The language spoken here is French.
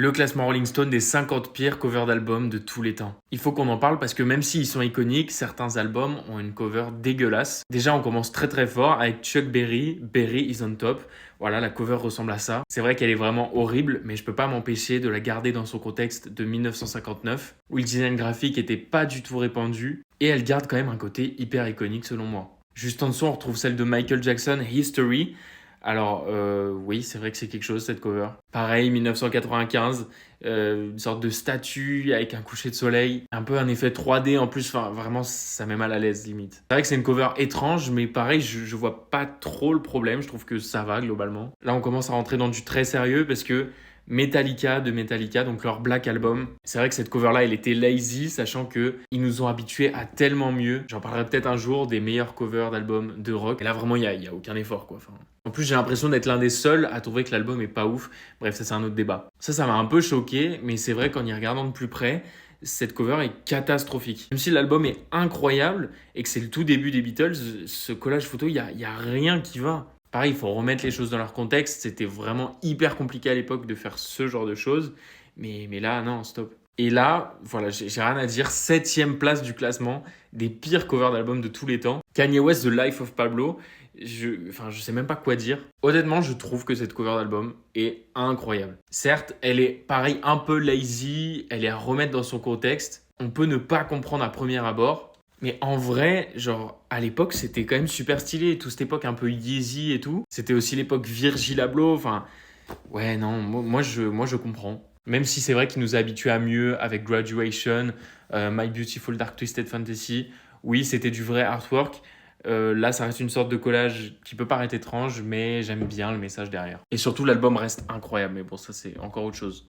Le classement Rolling Stone des 50 pires covers d'albums de tous les temps. Il faut qu'on en parle parce que même s'ils sont iconiques, certains albums ont une cover dégueulasse. Déjà, on commence très très fort avec Chuck Berry, Berry is on top. Voilà, la cover ressemble à ça. C'est vrai qu'elle est vraiment horrible, mais je peux pas m'empêcher de la garder dans son contexte de 1959, où le design graphique était pas du tout répandu, et elle garde quand même un côté hyper iconique selon moi. Juste en dessous, on retrouve celle de Michael Jackson, History. Alors, oui, c'est vrai que c'est quelque chose cette cover. Pareil, 1995, une sorte de statue avec un coucher de soleil, un peu un effet 3D en plus, enfin vraiment ça met mal à l'aise limite. C'est vrai que c'est une cover étrange, mais pareil, je vois pas trop le problème, je trouve que ça va globalement. Là, on commence à rentrer dans du très sérieux parce que Metallica, donc leur Black Album. C'est vrai que cette cover-là, elle était lazy, sachant que ils nous ont habitués à tellement mieux. J'en parlerai peut-être un jour des meilleurs covers d'albums de rock. Et là, vraiment, il y a aucun effort, quoi. Enfin, en plus, j'ai l'impression d'être l'un des seuls à trouver que l'album est pas ouf. Bref, ça, c'est un autre débat. Ça m'a un peu choqué, mais c'est vrai qu'en y regardant de plus près, cette cover est catastrophique. Même si l'album est incroyable et que c'est le tout début des Beatles, ce collage photo, il y a rien qui va. Pareil, il faut remettre les choses dans leur contexte. C'était vraiment hyper compliqué à l'époque de faire ce genre de choses. Mais là, non, stop. Et là, voilà, j'ai rien à dire. 7e place du classement des pires covers d'albums de tous les temps. Kanye West, The Life of Pablo. Je sais même pas quoi dire. Honnêtement, je trouve que cette cover d'album est incroyable. Certes, elle est pareil un peu lazy. Elle est à remettre dans son contexte. On peut ne pas comprendre à premier abord. Mais en vrai, genre, à l'époque, c'était quand même super stylé. Toute cette époque un peu Yeezy et tout. C'était aussi l'époque Virgil Abloh. Enfin, ouais, non, moi je comprends. Même si c'est vrai qu'il nous a habitués à mieux avec Graduation, My Beautiful Dark Twisted Fantasy. Oui, c'était du vrai artwork. Là, ça reste une sorte de collage qui peut paraître étrange, mais j'aime bien le message derrière. Et surtout, l'album reste incroyable. Mais bon, ça, c'est encore autre chose.